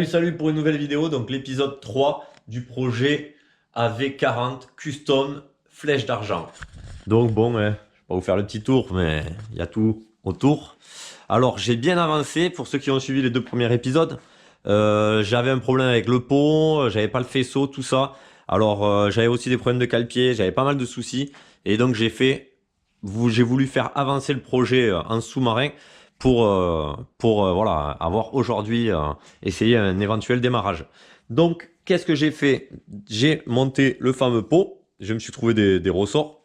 Salut pour une nouvelle vidéo, donc l'épisode 3 du projet AV40 Custom Flèche d'argent. Donc bon, je vais pas vous faire le petit tour, mais il y a tout autour. Alors j'ai bien avancé, pour ceux qui ont suivi les deux premiers épisodes. J'avais un problème avec le pot, j'avais pas le faisceau, tout ça. Alors j'avais aussi des problèmes de cale-pied, j'avais pas mal de soucis. Et donc j'ai voulu faire avancer le projet en sous-marin pour voilà, avoir aujourd'hui essayé un éventuel démarrage. Donc, qu'est-ce que j'ai fait? J'ai monté le fameux pot, je me suis trouvé des ressorts,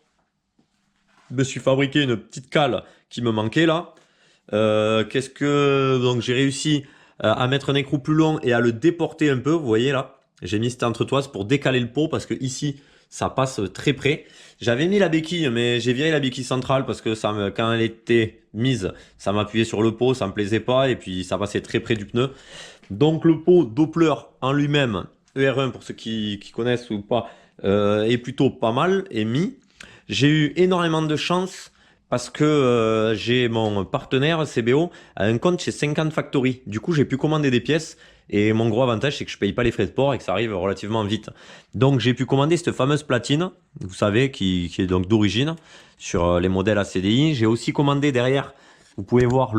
je me suis fabriqué une petite cale qui me manquait là. Donc j'ai réussi à mettre un écrou plus long et à le déporter un peu, vous voyez là. J'ai mis cette entretoise pour décaler le pot parce que ici ça passe très près. J'avais mis la béquille, mais j'ai viré la béquille centrale parce que quand elle était mise, ça m'appuyait sur le pot, ça me plaisait pas et puis ça passait très près du pneu. Donc le pot Doppler en lui-même, ER1 pour ceux qui connaissent ou pas, est plutôt pas mal, est mis. J'ai eu énormément de chance parce que j'ai mon partenaire CBO a un compte chez 50 Factory. Du coup, j'ai pu commander des pièces et mon gros avantage, c'est que je paye pas les frais de port et que ça arrive relativement vite. Donc, j'ai pu commander cette fameuse platine, vous savez, qui est donc d'origine sur les modèles ACDI. J'ai aussi commandé derrière, vous pouvez voir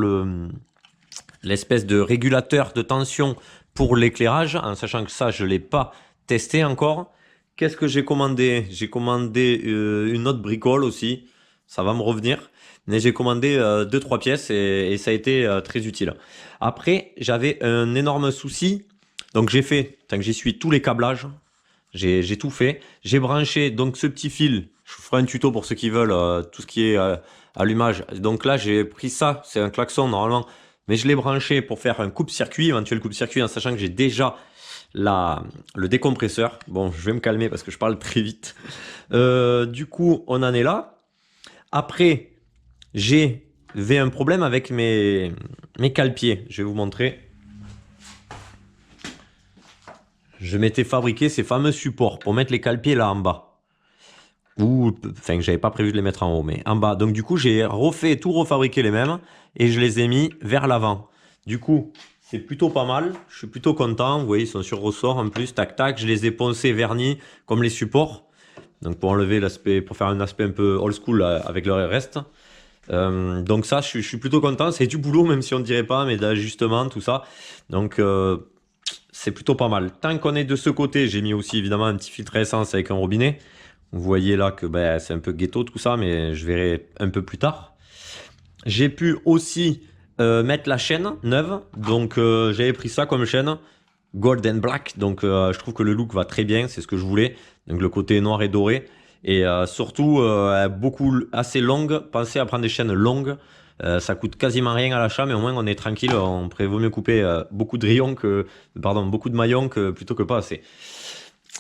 l'espèce de régulateur de tension pour l'éclairage, en sachant que ça, je l'ai pas testé encore. Qu'est-ce que j'ai commandé? J'ai commandé une autre bricole aussi. Ça va me revenir. Mais j'ai commandé 2-3 pièces et ça a été très utile. Après, j'avais un énorme souci. Donc j'ai fait, tant que j'y suis, tous les câblages. J'ai tout fait. J'ai branché donc ce petit fil. Je vous ferai un tuto pour ceux qui veulent tout ce qui est allumage. Donc là, j'ai pris ça. C'est un klaxon normalement. Mais je l'ai branché pour faire un coupe-circuit, éventuel coupe-circuit, en sachant que j'ai déjà le décompresseur. Bon, je vais me calmer parce que je parle très vite. Du coup, on en est là. Après, j'avais un problème avec mes cale-pieds. Je vais vous montrer. Je m'étais fabriqué ces fameux supports pour mettre les cale-pieds là en bas. Enfin, j'avais pas prévu de les mettre en haut, mais en bas. Donc du coup, j'ai refabriqué les mêmes et je les ai mis vers l'avant. Du coup, c'est plutôt pas mal. Je suis plutôt content. Vous voyez, ils sont sur ressort en plus. Tac, tac. Je les ai poncés, vernis, comme les supports. Donc pour enlever l'aspect, pour faire un aspect un peu old school avec le reste. Donc ça, je suis plutôt content. C'est du boulot, même si on ne dirait pas, mais d'ajustement, tout ça. Donc c'est plutôt pas mal. Tant qu'on est de ce côté, j'ai mis aussi évidemment un petit filtre à essence avec un robinet. Vous voyez là que ben, c'est un peu ghetto tout ça, mais je verrai un peu plus tard. J'ai pu aussi mettre la chaîne neuve. Donc j'avais pris ça comme chaîne. Gold and Black, donc je trouve que le look va très bien, c'est ce que je voulais. Donc le côté noir et doré. Et surtout, assez longue. Pensez à prendre des chaînes longues. Ça coûte quasiment rien à l'achat, mais au moins on est tranquille. On vaut mieux couper beaucoup de maillons plutôt que pas assez.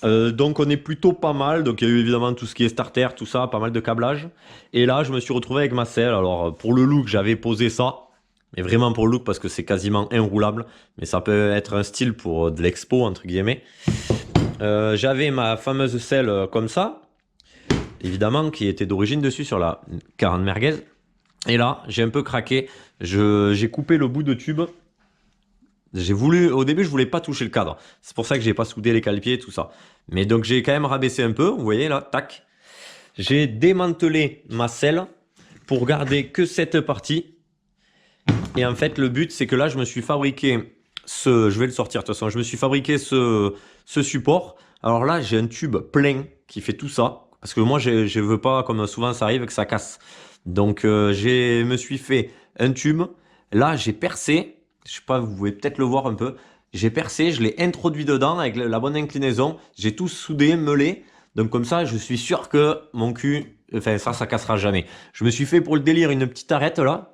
Donc on est plutôt pas mal. Donc il y a eu évidemment tout ce qui est starter, tout ça, pas mal de câblage. Et là, je me suis retrouvé avec ma selle. Alors pour le look, j'avais posé ça. Mais vraiment pour le look parce que c'est quasiment inroulable. Mais ça peut être un style pour de l'expo entre guillemets. J'avais ma fameuse selle comme ça. Évidemment qui était d'origine dessus sur la 40 merguez. Et là j'ai un peu craqué. J'ai coupé le bout de tube. Au début je voulais pas toucher le cadre. C'est pour ça que j'ai pas soudé les cale-pieds et tout ça. Mais donc j'ai quand même rabaissé un peu. Vous voyez là, tac. J'ai démantelé ma selle pour garder que cette partie. Et en fait, le but, c'est que là, je me suis fabriqué je vais le sortir de toute façon, je me suis fabriqué ce support. Alors là, j'ai un tube plein qui fait tout ça. Parce que moi, je veux pas, comme souvent ça arrive, que ça casse. Donc, me suis fait un tube. Là, j'ai percé. Je sais pas, vous pouvez peut-être le voir un peu. J'ai percé, je l'ai introduit dedans avec la bonne inclinaison. J'ai tout soudé, meulé. Donc comme ça, je suis sûr que mon cul, enfin ça cassera jamais. Je me suis fait pour le délire une petite arête là.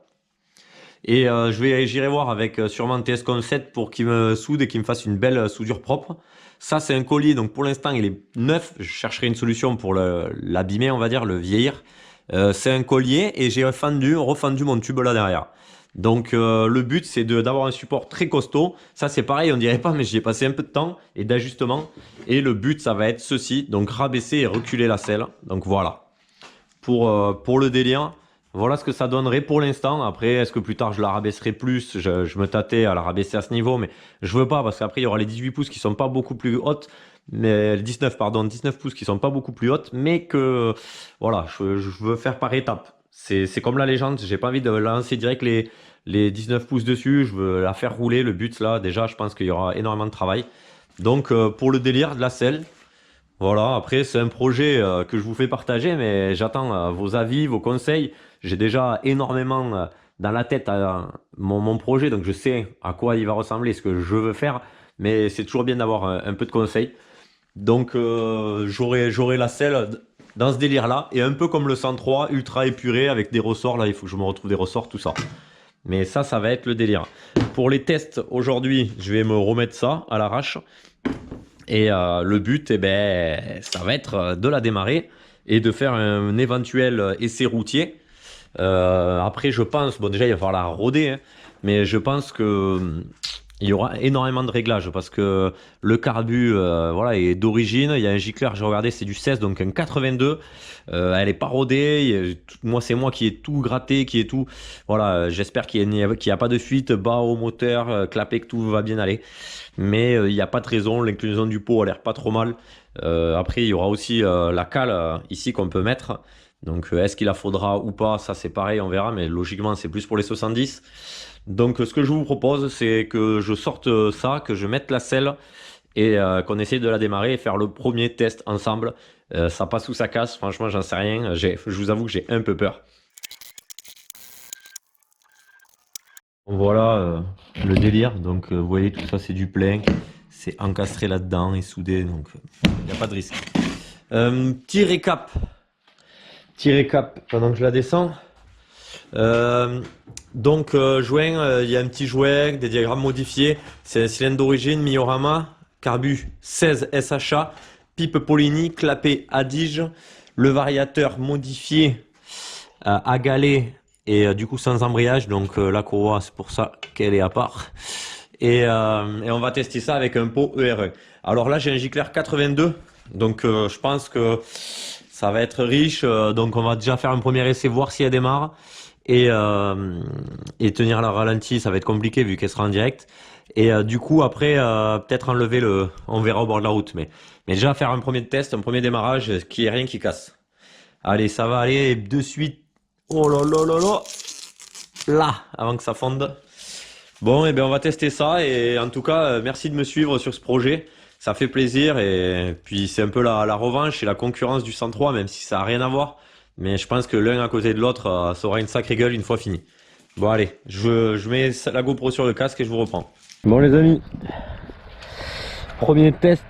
Et j'irai voir avec sûrement TS Concept pour qu'il me soude et qu'il me fasse une belle soudure propre. Ça, c'est un collier, donc pour l'instant, il est neuf. Je chercherai une solution pour l'abîmer, on va dire, le vieillir. C'est un collier et j'ai refendu mon tube là derrière. Donc le but, c'est d'avoir un support très costaud. Ça, c'est pareil, on dirait pas, mais j'y ai passé un peu de temps et d'ajustement. Et le but, ça va être ceci, donc rabaisser et reculer la selle. Donc voilà, pour le délire. Voilà ce que ça donnerait pour l'instant. Après, est-ce que plus tard je la rabaisserai plus? Je me tâtais à la rabaisser à ce niveau, mais je veux pas parce qu'après il y aura les 18 pouces qui sont pas beaucoup plus hautes, mais les 19 pardon, 19 pouces qui sont pas beaucoup plus hautes, mais que voilà, je veux faire par étapes. C'est comme la légende, j'ai pas envie de lancer direct les 19 pouces dessus, je veux la faire rouler. Le but là, déjà, je pense qu'il y aura énormément de travail. Donc pour le délire de la selle. Voilà, après c'est un projet que je vous fais partager, mais j'attends vos avis, vos conseils. J'ai déjà énormément dans la tête mon projet, donc je sais à quoi il va ressembler, ce que je veux faire, mais c'est toujours bien d'avoir un peu de conseils. Donc j'aurai la selle dans ce délire-là, et un peu comme le 103, ultra épuré avec des ressorts, là il faut que je me retrouve des ressorts, tout ça. Mais ça va être le délire. Pour les tests aujourd'hui, je vais me remettre ça à l'arrache. Et le but, eh ben, ça va être de la démarrer et de faire un éventuel essai routier. Après, je pense, bon déjà il va falloir la roder, hein, mais je pense que il y aura énormément de réglages parce que le carbu voilà, est d'origine. Il y a un gicleur, j'ai regardé, c'est du 16, donc un 82. Elle est pas rodée. Moi, c'est moi qui ai tout gratté, qui ai tout. Voilà, j'espère qu'il n'y a pas de fuite, bas au moteur, clapé, que tout va bien aller. Mais il n'y a pas de raison. L'inclinaison du pot a l'air pas trop mal. Après, il y aura aussi la cale ici qu'on peut mettre. Donc, est-ce qu'il la faudra ou pas? Ça, c'est pareil, on verra. Mais logiquement, c'est plus pour les 70. Donc ce que je vous propose, c'est que je sorte ça, que je mette la selle et qu'on essaye de la démarrer et faire le premier test ensemble. Ça passe ou ça casse, franchement j'en sais rien, je vous avoue que j'ai un peu peur. Voilà le délire, donc vous voyez tout ça c'est du plein, c'est encastré là-dedans et soudé, donc il n'y a pas de risque. Petit récap pendant que je la descends. Donc joint, il y a un petit joint, des diagrammes modifiés, c'est un cylindre d'origine, Miorama, carbu 16 SHA, pipe Polini, clapet Adige, le variateur modifié à galet et du coup sans embrayage, donc la courroie c'est pour ça qu'elle est à part. Et on va tester ça avec un pot ERE. Alors là j'ai un gicleur 82, donc je pense que ça va être riche, donc on va déjà faire un premier essai, voir si elle démarre. Et tenir la ralenti, ça va être compliqué vu qu'elle sera en direct. Et du coup, après, peut-être enlever on verra au bord de la route. Mais déjà, faire un premier test, un premier démarrage, qui est rien qui casse. Allez, ça va aller de suite. Oh là là là là. Là, avant que ça fonde. Bon, et bien, on va tester ça. Et en tout cas, merci de me suivre sur ce projet. Ça fait plaisir. Et puis, c'est un peu la revanche et la concurrence du 103, même si ça n'a rien à voir. Mais je pense que l'un à côté de l'autre, ça aura une sacrée gueule une fois fini. Bon allez, je mets la GoPro sur le casque et je vous reprends. Bon les amis, premier test.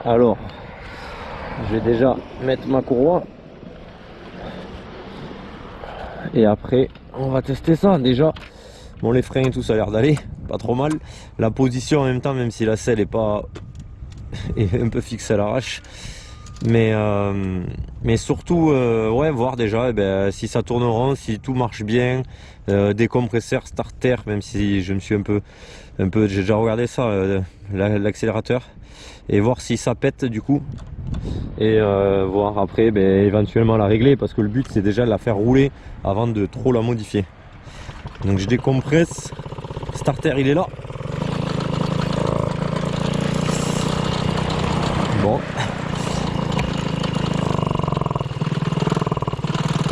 Alors, je vais déjà mettre ma courroie. Et après, on va tester ça déjà. Bon les freins et tout ça a l'air d'aller, pas trop mal. La position en même temps, même si la selle est pas est un peu fixe à l'arrache. Mais surtout ouais, voir déjà si ça tourne rond, si tout marche bien, décompresseur, starter, même si je me suis un peu j'ai déjà regardé ça, l'accélérateur, et voir si ça pète du coup, et voir après éventuellement la régler, parce que le but c'est déjà de la faire rouler avant de trop la modifier. Donc je décompresse, starter il est là. Bon.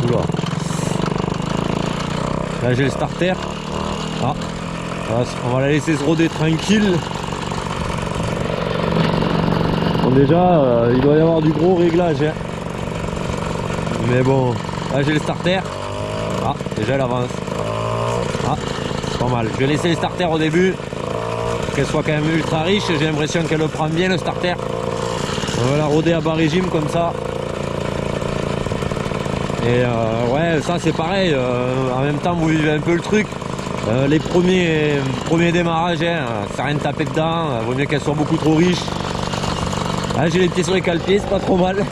Oula. Là j'ai le starter. Ah. On va la laisser se rôder tranquille. Bon déjà il doit y avoir du gros réglage hein. Mais bon, là j'ai le starter. Ah, déjà elle avance. Ah, c'est pas mal. Je vais laisser le starter au début, qu'elle soit quand même ultra riche. J'ai l'impression qu'elle le prend bien le starter. On va la rôder à bas régime comme ça. Et ouais, ça c'est pareil, en même temps vous vivez un peu le truc. Les premiers démarrages, hein, ça rien de taper dedans, vaut mieux qu'elle soit beaucoup trop riche. Là j'ai les pieds sur les cale-pieds, c'est pas trop mal.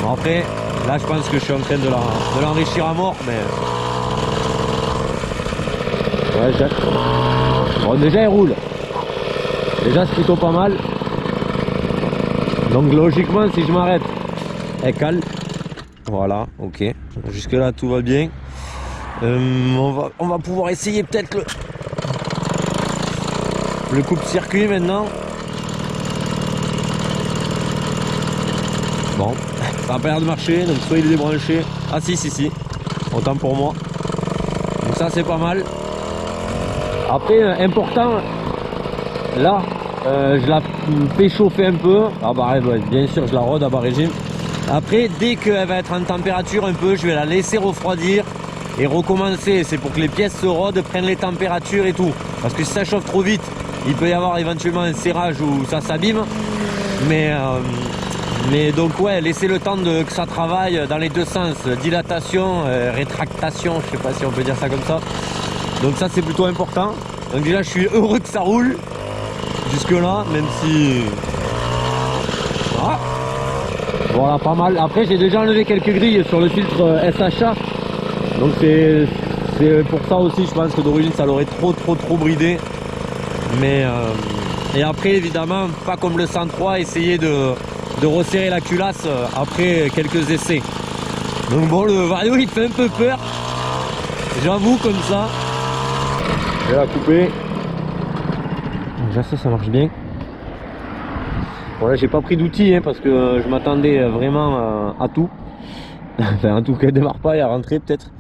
Bon après, là je pense que je suis en train de l'enrichir à mort, mais... Ouais, bon déjà elle roule. Déjà c'est plutôt pas mal. Donc logiquement si je m'arrête, elle cale. Voilà, ok. Jusque là tout va bien. On va pouvoir essayer peut-être le coupe-circuit maintenant. Bon, ça n'a pas l'air de marcher, donc soit il est débranché. Ah si, autant pour moi. Donc ça c'est pas mal. Après, important, là, je la fais chauffer un peu. Ah bah bien sûr, je la rôde à bas régime. Après, dès qu'elle va être en température un peu, je vais la laisser refroidir et recommencer. C'est pour que les pièces se rôdent, prennent les températures et tout. Parce que si ça chauffe trop vite, il peut y avoir éventuellement un serrage où ça s'abîme. Mais donc ouais, laissez le temps que ça travaille dans les deux sens. Dilatation, rétractation, je sais pas si on peut dire ça comme ça. Donc ça c'est plutôt important. Donc déjà je suis heureux que ça roule jusque là, même si... Ah. Voilà, pas mal. Après j'ai déjà enlevé quelques grilles sur le filtre SHA. Donc c'est pour ça aussi, je pense que d'origine ça l'aurait trop bridé. Mais et après évidemment, pas comme le 103, essayer de resserrer la culasse après quelques essais. Donc bon, le Vario il fait un peu peur, j'avoue, comme ça. Je vais la couper. Déjà ça marche bien. Bon là j'ai pas pris d'outils parce que je m'attendais vraiment à tout. Enfin en tout cas, elle démarre pas et à rentrer peut-être.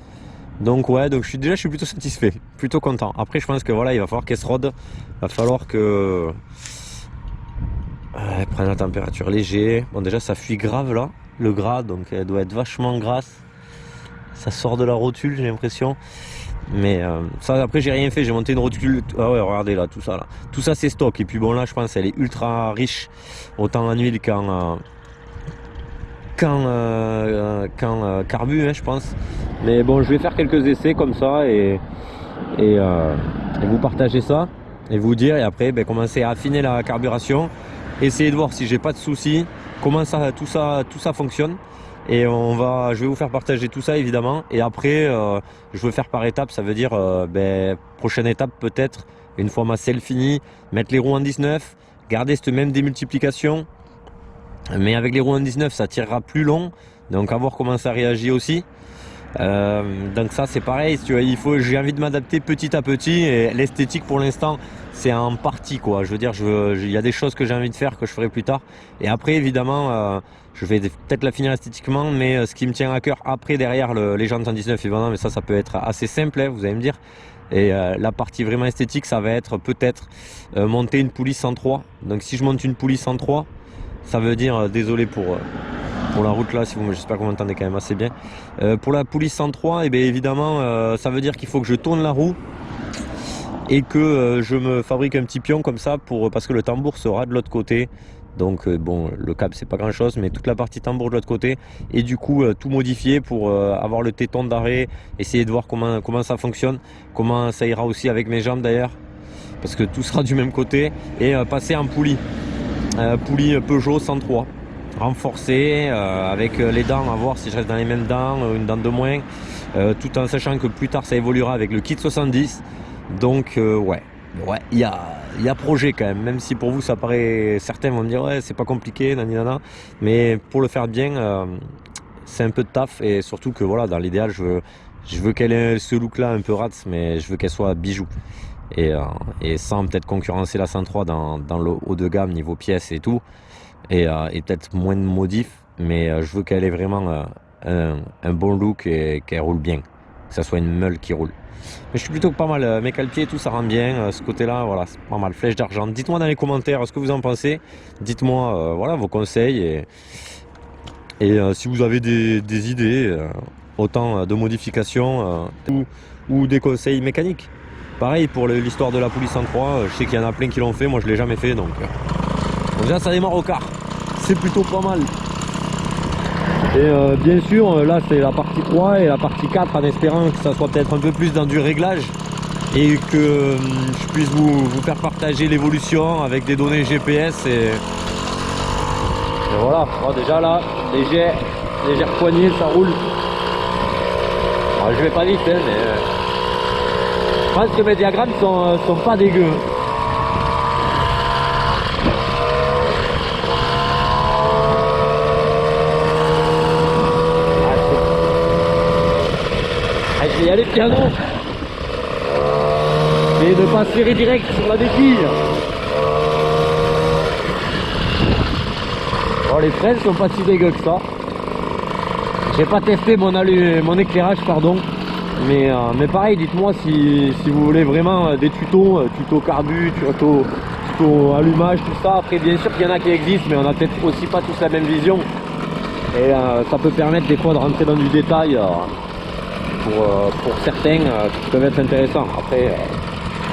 Donc ouais, donc je suis plutôt satisfait, plutôt content. Après je pense que voilà, il va falloir qu'elle se rôde, il va falloir que elle prenne la température léger. Bon déjà ça fuit grave là, le gras, donc elle doit être vachement grasse. Ça sort de la rotule, j'ai l'impression. Mais ça après j'ai rien fait, j'ai monté une rotule. Ah ouais, regardez là, tout ça là. Tout ça c'est stock. Et puis bon là je pense qu'elle est ultra riche, autant en huile qu'en carbu, hein, je pense. Mais bon, je vais faire quelques essais comme ça et vous partager ça et vous dire, et après commencer à affiner la carburation, essayer de voir si j'ai pas de soucis, comment ça tout ça fonctionne. Et je vais vous faire partager tout ça évidemment. Et après je veux faire par étapes, ça veut dire prochaine étape peut-être, une fois ma selle finie, mettre les roues en 19, garder cette même démultiplication. Mais avec les roues en 19 ça tirera plus long, donc à voir comment ça réagit aussi. Donc ça c'est pareil, tu vois, j'ai envie de m'adapter petit à petit, et l'esthétique pour l'instant c'est en partie quoi. Je veux dire, il y a des choses que j'ai envie de faire que je ferai plus tard, et après évidemment je vais peut-être la finir esthétiquement, mais ce qui me tient à cœur après derrière les jantes en 19 évidemment, mais ça peut être assez simple, hein, vous allez me dire. Et la partie vraiment esthétique ça va être peut-être monter une poulie 103. Donc si je monte une poulie 103, ça veut dire, désolé pour la route là, j'espère que vous m'entendez quand même assez bien. Pour la poulie 103, et bien évidemment, ça veut dire qu'il faut que je tourne la roue et que je me fabrique un petit pion comme ça, parce que le tambour sera de l'autre côté. Donc bon, le câble c'est pas grand chose, mais toute la partie tambour de l'autre côté, et du coup tout modifier pour avoir le téton d'arrêt, essayer de voir comment ça fonctionne, comment ça ira aussi avec mes jambes d'ailleurs, parce que tout sera du même côté, et passer en poulie. Poulie Peugeot 103 renforcée, avec les dents, à voir si je reste dans les mêmes dents, une dent de moins, tout en sachant que plus tard ça évoluera avec le kit 70. Donc ouais, il y a projet quand même si pour vous ça paraît, certains vont me dire ouais c'est pas compliqué nanana, mais pour le faire bien c'est un peu de taf, et surtout que voilà, dans l'idéal je veux qu'elle ait ce look là un peu rats, mais je veux qu'elle soit bijou. Et sans peut-être concurrencer la 103 dans le haut de gamme niveau pièces et tout, et peut-être moins de modifs, mais je veux qu'elle ait vraiment un bon look et qu'elle roule bien, que ça soit une meule qui roule. Mais je suis plutôt pas mal, mes calpiers tout ça rend bien, ce côté là, voilà, c'est pas mal. Flèche d'argent, dites-moi dans les commentaires ce que vous en pensez, dites-moi voilà vos conseils, et si vous avez des idées, autant de modifications ou des conseils mécaniques. Pareil pour l'histoire de la poulie 103, je sais qu'il y en a plein qui l'ont fait, moi je l'ai jamais fait, donc déjà ça démarre au quart, c'est plutôt pas mal. Et bien sûr là c'est la partie 3 et la partie 4, en espérant que ça soit peut-être un peu plus dans du réglage et que je puisse vous faire partager l'évolution avec des données GPS, et voilà. Bon, déjà là, légère poignée, ça roule. Alors, je vais pas vite hein, mais je pense que mes diagrammes sont pas dégueux. je vais y aller piano. Et ne pas serrer direct sur la béquille. Bon, les freins sont pas si dégueux que ça. J'ai pas testé mon éclairage, pardon. Mais pareil, dites-moi si vous voulez vraiment des tutos, tuto carbu, tuto allumage, tout ça. Après, bien sûr qu'il y en a qui existent, mais on a peut-être aussi pas tous la même vision. Et ça peut permettre des fois de rentrer dans du détail pour certains qui peuvent être intéressants. Après,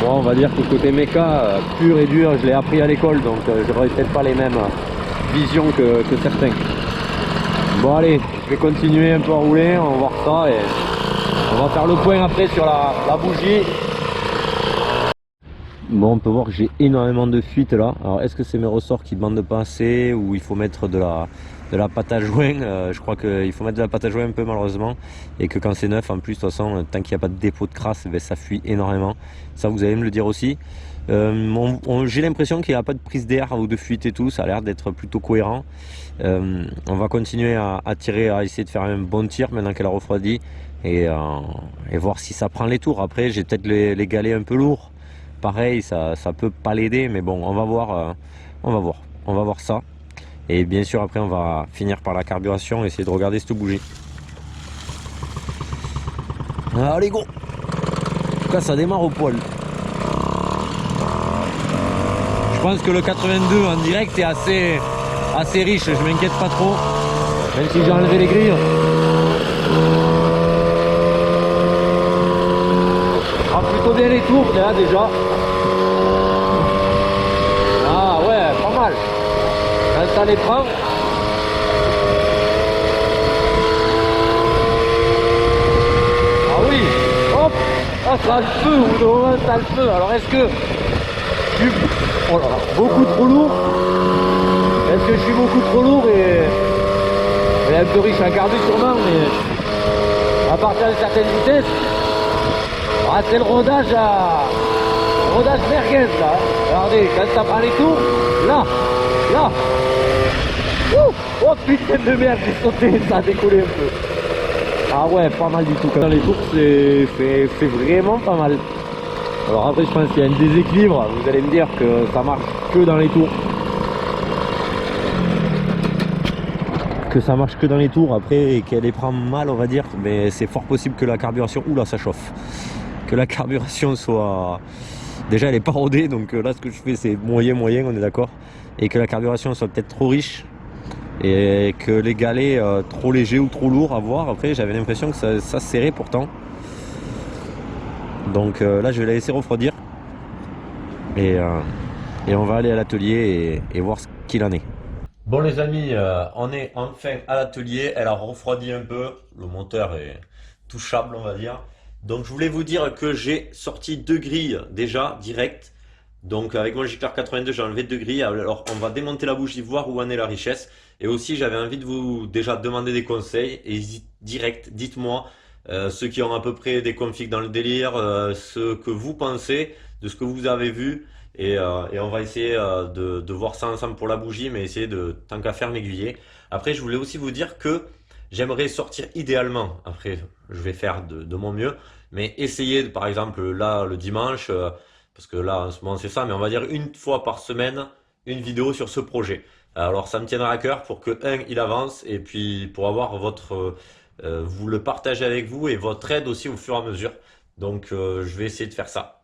moi, on va dire que le côté méca pur et dur, je l'ai appris à l'école, donc j'aurais peut-être pas les mêmes visions que certains. Bon, allez, je vais continuer un peu à rouler, on va voir ça et on va faire le point après sur la bougie. Bon, on peut voir que j'ai énormément de fuites là. Alors, est-ce que c'est mes ressorts qui demandent de passer ou il faut mettre de la pâte à joint? Je crois qu'il faut mettre de la pâte à joint un peu malheureusement. Et que quand c'est neuf, en plus, de toute façon, tant qu'il n'y a pas de dépôt de crasse, ben, ça fuit énormément. Ça, vous allez me le dire aussi. J'ai l'impression qu'il n'y a pas de prise d'air ou de fuite et tout. Ça a l'air d'être plutôt cohérent. On va continuer à tirer, à essayer de faire un bon tir maintenant qu'elle a refroidi. Et voir si ça prend les tours. Après, j'ai peut-être les galets un peu lourds. Pareil, ça peut pas l'aider, mais bon, on va voir, on va voir ça. Et bien sûr, après, on va finir par la carburation, essayer de regarder cette bougie. Allez, go! En tout cas, ça démarre au poil. Je pense que le 82 en direct est assez riche, je m'inquiète pas trop, même si j'ai enlevé les grilles. Plutôt bien les tours là déjà. Ah ouais, pas mal. Quand ça les prend. Ah oui, hop, ah, ça a le feu, ou de moment ça a le feu. Alors est-ce que je suis beaucoup trop lourd? Est-ce que je suis beaucoup trop lourd et un peu riche en carbu sûrement, mais à partir d'une certaine vitesse. Ah, c'est le rodage merguez là. Regardez, quand ça prend les tours, là. Ouh, oh putain de merde, j'ai sauté, ça a décollé un peu. Ah ouais, pas mal du tout. Dans les tours, c'est vraiment pas mal. Alors après, je pense qu'il y a un déséquilibre. Vous allez me dire que ça marche que dans les tours. Après et qu'elle les prend mal, on va dire, mais c'est fort possible que la carburation, oula, ça chauffe. Que la carburation soit... Déjà elle est pas rodée, donc là ce que je fais c'est moyen, on est d'accord. Et que la carburation soit peut-être trop riche. Et que les galets trop légers ou trop lourds à voir. Après j'avais l'impression que ça serrait pourtant. Donc là je vais la laisser refroidir. Et on va aller à l'atelier et voir ce qu'il en est. Bon les amis, on est enfin à l'atelier. Elle a refroidi un peu. Le moteur est touchable on va dire. Donc je voulais vous dire que j'ai sorti 2 grilles déjà direct. Donc avec mon Giclard 82 j'ai enlevé 2 grilles. Alors on va démonter la bougie, voir où en est la richesse. Et aussi j'avais envie de vous déjà demander des conseils. Et direct, dites-moi ceux qui ont à peu près des configs dans le délire, ce que vous pensez de ce que vous avez vu. Et on va essayer de voir ça ensemble pour la bougie, mais essayer de tant qu'à faire m'aiguiller. Après je voulais aussi vous dire que j'aimerais sortir idéalement, après je vais faire de mon mieux, mais essayer par exemple là le dimanche, parce que là en ce moment c'est ça, mais on va dire une fois par semaine, une vidéo sur ce projet. Alors ça me tiendra à cœur pour que il avance et puis pour avoir vous le partager avec vous et votre aide aussi au fur et à mesure. Donc je vais essayer de faire ça.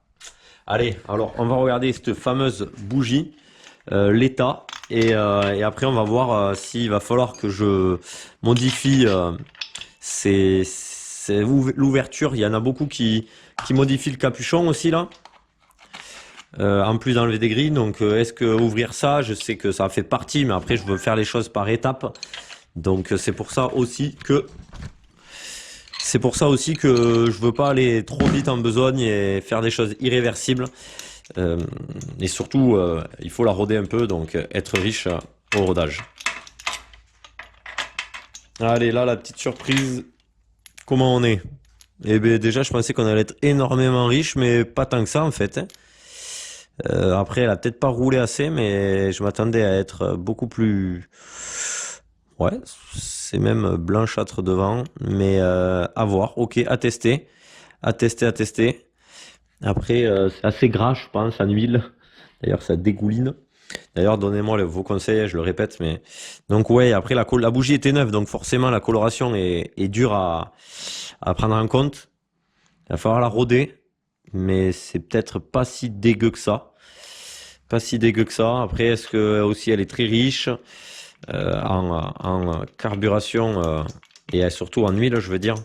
Allez, alors on va regarder cette fameuse bougie, l'état. Et après on va voir s'il va falloir que je modifie l'ouverture. Il y en a beaucoup qui modifient le capuchon aussi là, en plus d'enlever des grilles. Donc est-ce que ouvrir ça, je sais que ça fait partie, mais après je veux faire les choses par étapes. Donc c'est pour ça aussi que je veux pas aller trop vite en besogne et faire des choses irréversibles. Et surtout il faut la roder un peu, donc être riche au rodage. Allez, là la petite surprise, comment on est? Eh bien déjà je pensais qu'on allait être énormément riche, mais pas tant que ça en fait, hein. Après elle a peut-être pas roulé assez, mais je m'attendais à être beaucoup plus... Ouais, c'est même blanchâtre devant, mais à voir. Ok, à tester, à tester, à tester. Après, c'est assez gras, je pense, en huile. D'ailleurs, ça dégouline. D'ailleurs, donnez-moi vos conseils, je le répète, mais donc ouais. Après, la bougie était neuve, donc forcément la coloration est dure à prendre en compte. Il va falloir la rôder, mais c'est peut-être pas si dégueu que ça. Pas si dégueu que ça. Après, est-ce que aussi elle est très riche en carburation et surtout en huile, je veux dire.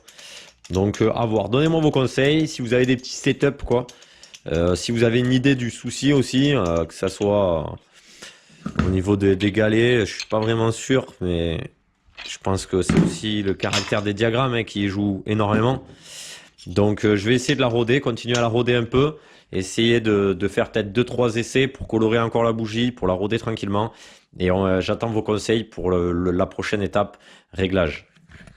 Donc à voir. Donnez-moi vos conseils. Si vous avez des petits setups, quoi. Si vous avez une idée du souci aussi, que ça soit au niveau des galets, je suis pas vraiment sûr, mais je pense que c'est aussi le caractère des diagrammes hein, qui joue énormément. Donc je vais essayer de la rôder, continuer à la rôder un peu, essayer de faire peut-être 2-3 essais pour colorer encore la bougie, pour la rôder tranquillement. Et j'attends vos conseils pour la prochaine étape, réglage.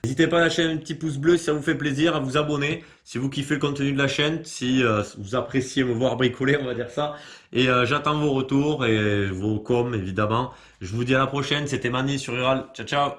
N'hésitez pas à lâcher un petit pouce bleu si ça vous fait plaisir, à vous abonner si vous kiffez le contenu de la chaîne, si vous appréciez me voir bricoler, on va dire ça. Et j'attends vos retours et vos coms évidemment. Je vous dis à la prochaine, c'était Mani sur Rural. Ciao ciao.